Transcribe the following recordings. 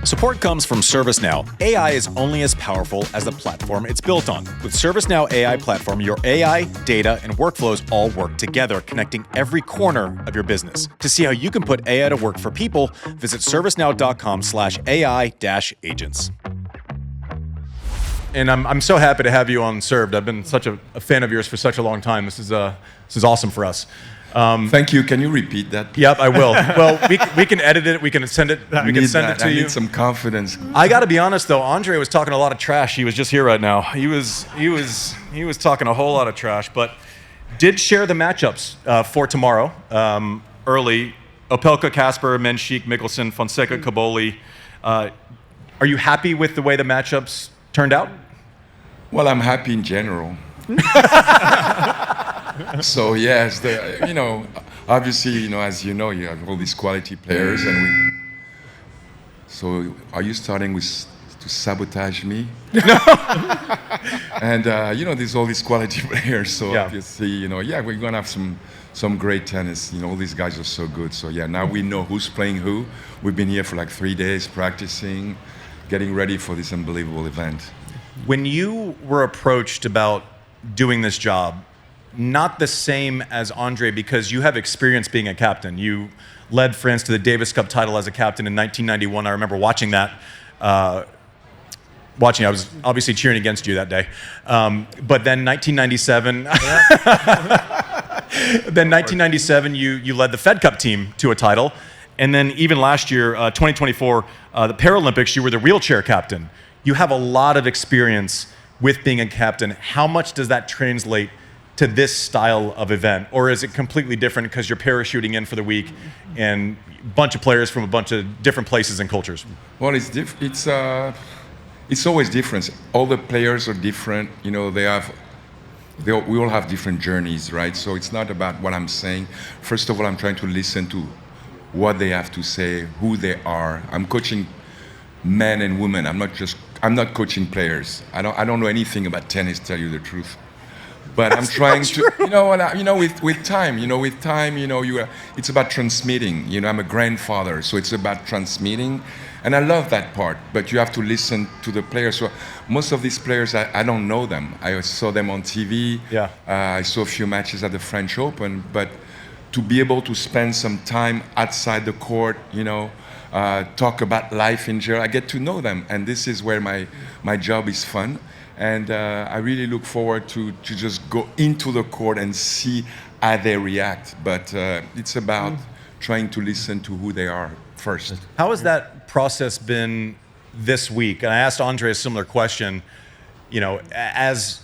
Support comes from ServiceNow. AI is only as powerful as the platform it's built on. With ServiceNow AI platform, your AI, data, and workflows all work together, connecting every corner of your business. To see how you can put AI to work for people, visit servicenow.com/AI-agents. And I'm so happy to have you on Served. I've been such a fan of yours for such a long time. This is awesome for us. Thank you. Can you repeat that? Yep, I will. Well, we can edit it. We can send it. We can send it to you. I need some confidence. I got to be honest though. Andre was talking a lot of trash. He was just here right now. He was talking a whole lot of trash, but did share the matchups for tomorrow early. Opelka, Kasper, Menchik, Mikkelsen, Fonseca, Kaboli. Are you happy with the way the matchups turned out? Well, I'm happy in general. So yes, obviously, as you know, you have all these quality players, so are you starting to sabotage me? No. And there's all these quality players, so yeah. Obviously, we're gonna have some great tennis. All these guys are so good. So yeah, now we know who's playing who. We've been here for like 3 days practicing, getting ready for this unbelievable event. When you were approached about doing this job, not the same as Andre because you have experience being a captain. You led France to the Davis Cup title as a captain in 1991. I remember watching that. I was obviously cheering against you that day. But then 1997, you led the Fed Cup team to a title. And then even last year, 2024, the Paralympics, you were the wheelchair captain. You have a lot of experience with being a captain. How much does that translate to this style of event? Or is it completely different because you're parachuting in for the week and a bunch of players from a bunch of different places and cultures? Well, it's always different. All the players are different. We all have different journeys, right? So it's not about what I'm saying. First of all, I'm trying to listen to what they have to say, who they are. I'm coaching men and women. I'm not coaching players. I don't know anything about tennis, tell you the truth. But I'm trying to, with time, it's about transmitting. I'm a grandfather, so it's about transmitting, and I love that part. But you have to listen to the players. So most of these players, I don't know them. I saw them on TV. Yeah. I saw a few matches at the French Open, but to be able to spend some time outside the court, talk about life in general, I get to know them, and this is where my job is fun. And I really look forward to just go into the court and see how they react. But it's about trying to listen to who they are first. How has that process been this week? And I asked Andre a similar question. As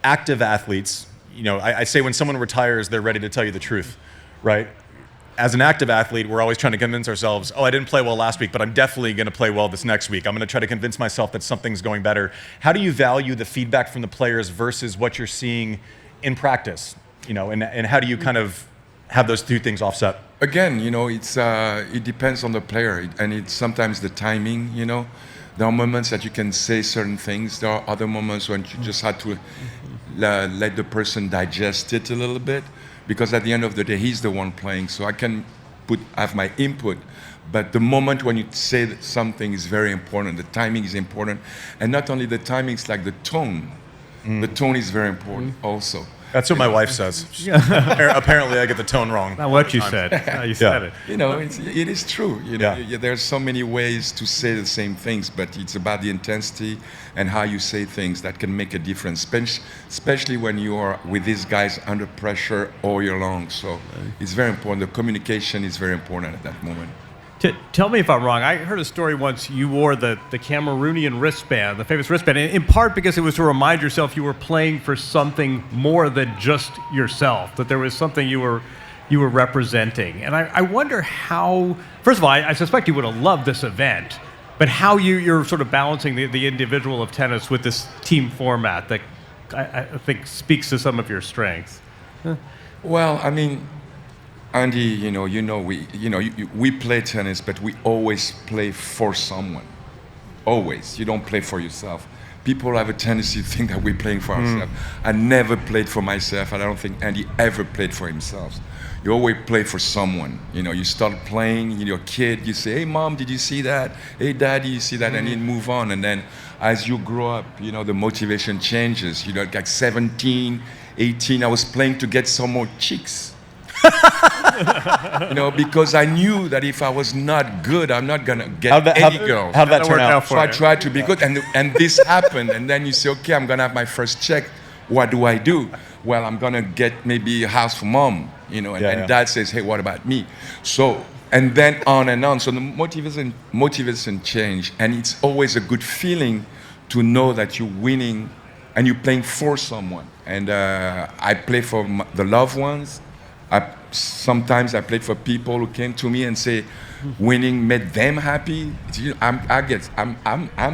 active athletes, I say when someone retires, they're ready to tell you the truth, right? As an active athlete, we're always trying to convince ourselves, I didn't play well last week, but I'm definitely going to play well this next week. I'm going to try to convince myself that something's going better. How do you value the feedback from the players versus what you're seeing in practice? And how do you kind of have those two things offset? Again, it depends on the player, and it's sometimes the timing. There are moments that you can say certain things. There are other moments when you just have to let the person digest it a little bit. Because at the end of the day, he's the one playing, so I can have my input. But the moment when you say that something is very important, the timing is important, and not only the timing, it's like the tone. The tone is very important also. That's what my wife says. Apparently, I get the tone wrong. Not what you said. You said it. It is true. There's so many ways to say the same things, but it's about the intensity and how you say things that can make a difference, especially when you are with these guys under pressure all year long. So it's very important. The communication is very important at that moment. Tell me if I'm wrong. I heard a story once you wore the Cameroonian wristband, the famous wristband, in part because it was to remind yourself you were playing for something more than just yourself, that there was something you were representing. And I wonder how, first of all, I suspect you would have loved this event, but how you're sort of balancing the individual of tennis with this team format that I think speaks to some of your strengths. Well, I mean, Andy, we play tennis, but we always play for someone. Always. You don't play for yourself. People have a tendency to think that we're playing for ourselves. I never played for myself, and I don't think Andy ever played for himself. you always play for someone. You know, you start playing, you're a kid, you say, hey, Mom, did you see that? Hey, Daddy, you see that? And you move on. And then as you grow up, you know, the motivation changes. You know, like 17, 18, I was playing to get some more chicks. You know, because I knew that if I was not good, I'm not gonna get any girl. How'd that turn out? So I tried to be good, and this happened. And then you say, okay, I'm gonna have my first check. What do I do? Well, I'm gonna get maybe a house for Mom, you know, and Dad says, hey, what about me? So, and then on and on. So the motivation change, and it's always a good feeling to know that you're winning and you're playing for someone. And I play for the loved ones. Sometimes I played for people who came to me and say, winning made them happy. You know, I'm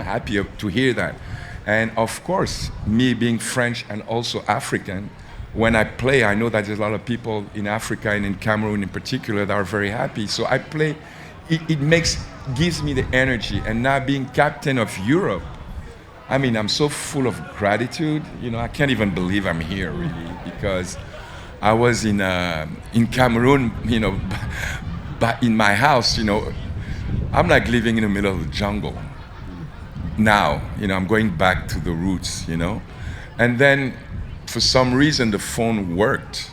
happy to hear that. And of course, me being French and also African, when I play, I know that there's a lot of people in Africa and in Cameroon in particular that are very happy. So I play, gives me the energy. And now being captain of Europe, I mean, I'm so full of gratitude. You know, I can't even believe I'm here really, because I was in Cameroon, you know, but in my house, you know, I'm like living in the middle of the jungle. Now, you know, I'm going back to the roots, you know. And then, for some reason, the phone worked.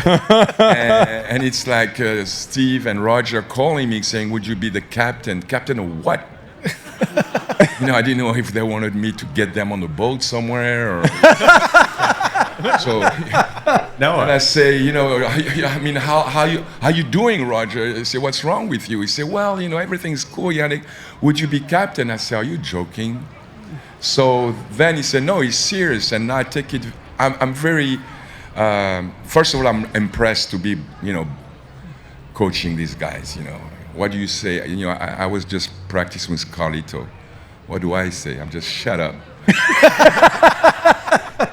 And it's like Steve and Roger calling me saying, would you be the captain? Captain of what? You know, I didn't know if they wanted me to get them on the boat somewhere or... So, no, and I say, you know, I mean, how you doing, Roger? I say, what's wrong with you? He said, well, you know, everything's cool, Yannick. Would you be captain? I said, are you joking? So then he said, no, he's serious. And I take it, I'm very, first of all, I'm impressed to be, you know, coaching these guys, you know. What do you say? You know, I was just practicing with Carlito. What do I say? I'm just shut up.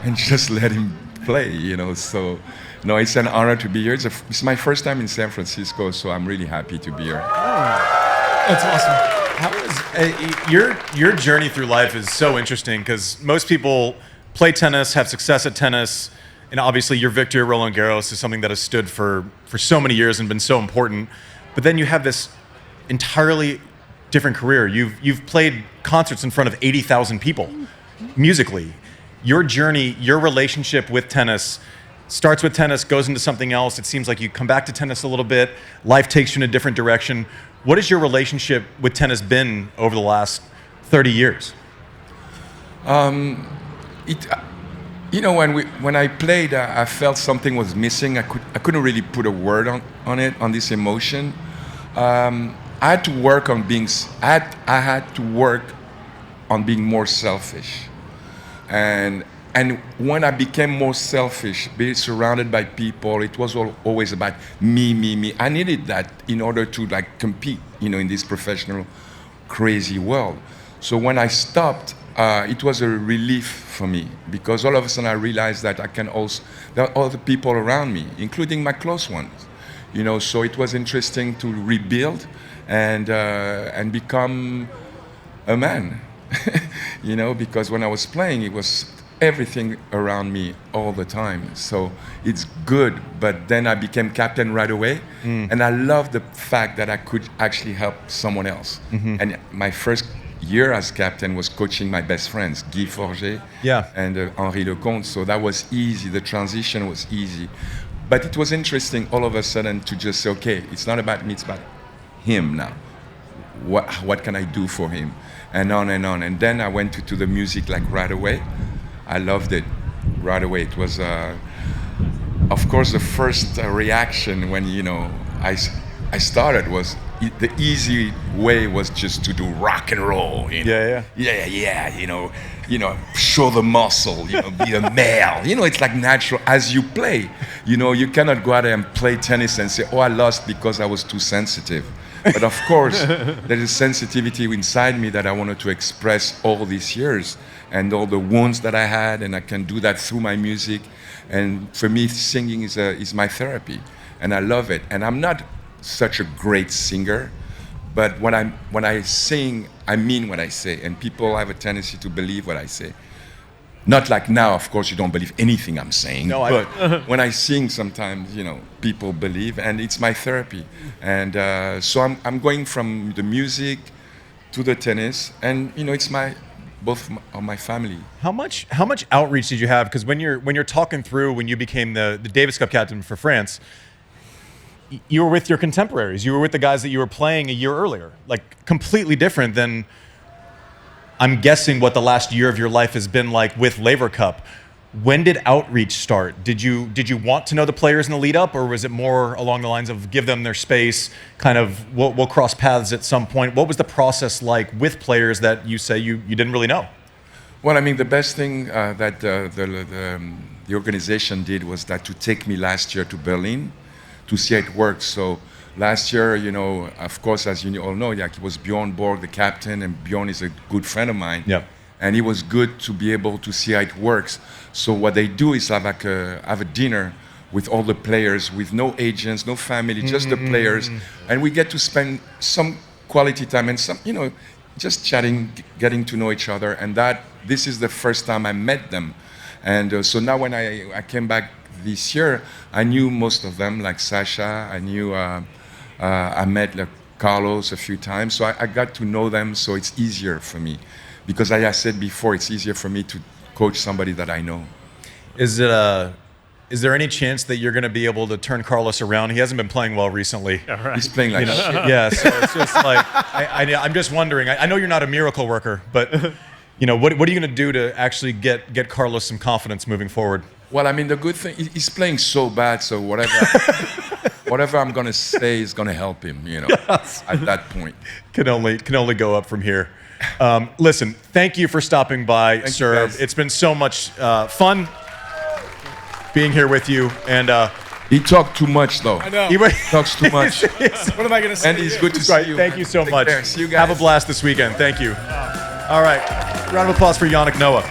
And just let him play, you know. So, no, it's an honor to be here. It's my first time in San Francisco, so I'm really happy to be here. That's awesome. How is your journey through life is so interesting because most people play tennis, have success at tennis, and obviously your victory at Roland Garros is something that has stood for so many years and been so important. But then you have this entirely different career. You've played concerts in front of 80,000 people musically. Your journey, your relationship with tennis starts with tennis, goes into something else. It seems like you come back to tennis a little bit. Life takes you in a different direction. What has your relationship with tennis been over the last 30 years? You know, when I played, I felt something was missing. I couldn't really put a word on it, on this emotion. I had to work on being. I had to work on being more selfish. And when I became more selfish, being surrounded by people, it was always about me. I needed that in order to like compete, you know, in this professional, crazy world. So when I stopped, it was a relief for me because all of a sudden I realized that there are other people around me, including my close ones, you know. So it was interesting to rebuild and become a man. You know, because when I was playing, it was everything around me all the time. So it's good, but then I became captain right away. And I love the fact that I could actually help someone else. And my first year as captain was coaching my best friends, Guy Forget and Henri Lecomte. So that was easy. The transition was easy. But it was interesting all of a sudden to just say, okay, it's not about me, it's about him now. What can I do for him? And on and on. And then I went to the music like right away. I loved it right away. It was, of course, the first reaction when, you know, I started was, the easy way was just to do rock and roll. You know? Yeah, you know, show the muscle, you know, be a male. You know, it's like natural as you play. You know, you cannot go out there and play tennis and say, oh, I lost because I was too sensitive. But of course, there is sensitivity inside me that I wanted to express all these years and all the wounds that I had, and I can do that through my music. And for me, singing is my therapy, and I love it. And I'm not such a great singer, but when I sing, I mean what I say, and people have a tendency to believe what I say. Not like now, of course, you don't believe anything I'm saying. No, but when I sing, sometimes, people believe, and it's my therapy. And so I'm going from the music to the tennis, and, it's both of my family. How much outreach did you have? Because when you're talking through when you became the Davis Cup captain for France, you were with your contemporaries. You were with the guys that you were playing a year earlier. Like completely different than, I'm guessing, what the last year of your life has been like with Laver Cup. When did outreach start? Did you want to know the players in the lead up, or was it more along the lines of give them their space, kind of we'll cross paths at some point? What was the process like with players that you say you didn't really know? Well, I mean, the best thing that the organization did was that to take me last year to Berlin to see how it works. So last year, of course, as you all know, it was Bjorn Borg, the captain, and Bjorn is a good friend of mine. Yeah. And it was good to be able to see how it works. So what they do is have a dinner with all the players, with no agents, no family, just the players, and we get to spend some quality time and some, just chatting, getting to know each other. And this is the first time I met them. And so now when I came back this year, I knew most of them, like Sasha. I knew I met Carlos a few times, so I got to know them. So it's easier for me, because as I said before, it's easier for me to coach somebody that I know. Is there any chance that you're going to be able to turn Carlos around? He hasn't been playing well recently. Yeah, right. He's playing like shit. Yeah, so it's just like I'm just wondering. I know you're not a miracle worker, but what are you going to do to actually get Carlos some confidence moving forward? Well, I mean, the good thing, he's playing so bad, so whatever I'm going to say is going to help him, at that point. Can only go up from here. Listen, thank you for stopping by, sir. It's been so much fun being here with you. And he talked too much, though. I know. He talks too much. What am I going to say? And he's good to see you. Thank you so Take much. care. See you guys. Have a blast this weekend. Thank you. All right. Round of applause for Yannick Noah.